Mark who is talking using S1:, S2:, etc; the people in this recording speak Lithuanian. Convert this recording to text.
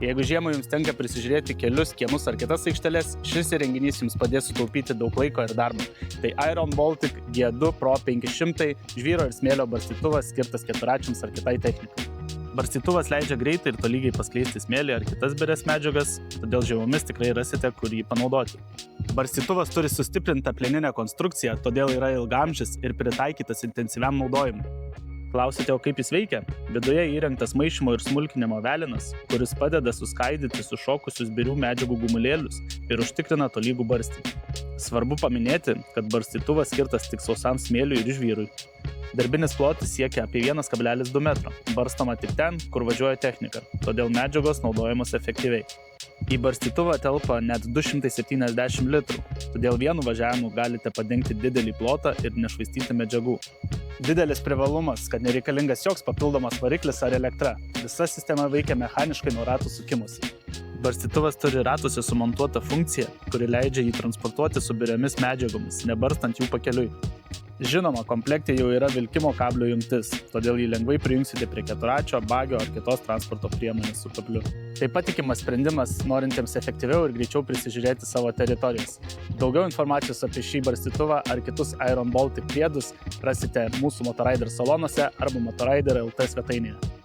S1: Jeigu žiemą jums tenka prisižiūrėti kelius, kiemus ar kitas aikšteles, šis įrenginys jums padės sutaupyti daug laiko ir darbo. Tai Iron Baltic G2 Pro 500 žvyro ir smėlio barstytuvas skirtas keturračiams ar kitai technikai. Barstytuvas leidžia greitai ir tolygiai paskleisti smėlį ar kitas birias medžiagas, todėl žiemomis tikrai rasite, kur jį panaudoti. Barstytuvas turi sustiprintą plieninę konstrukciją, todėl yra ilgaamžis ir pritaikytas intensyviam naudojimui. Klausite, o kaip jis veikia? Viduje įrengtas maišymo ir smulkinimo velinas, kuris padeda suskaidyti sušokusius birių medžiagų gumulėlius ir užtikrina tolygų barstymą. Svarbu paminėti, kad barstytuvas skirtas tik sausam smėliui ir žvyrui. Darbinis plotis siekia apie 1,2 metro. Barstoma tik ten, kur važiuoja technika, todėl medžiagos naudojamos efektyviai. Į barstytuvą telpa net 270 litrų, todėl vienu važiavimu galite padengti didelį plotą ir nešvaistyti medžiagų. Didelis privalumas, kad nereikalingas joks papildomas variklis ar elektra. Visa sistema veikia mechaniškai nuo ratų sukimusi. Barstytuvas turi ratuose sumontuotą funkciją, kuri leidžia jį transportuoti su biriomis medžiagomis, nebarstant jų pakeliui. Žinoma, komplekte jau yra vilkimo kablio jungtis, todėl jį lengvai prijungsite prie keturračio, bagio ar kitos transporto priemonės su kabliu. Tai patikimas sprendimas, norintiems efektyviau ir greičiau prisižiūrėti savo teritorijas. Daugiau informacijos apie šį barstytuvą ar kitus Iron Baltic priedus rasite mūsų Motoraider salonuose arba Motoraider LT svetainėje.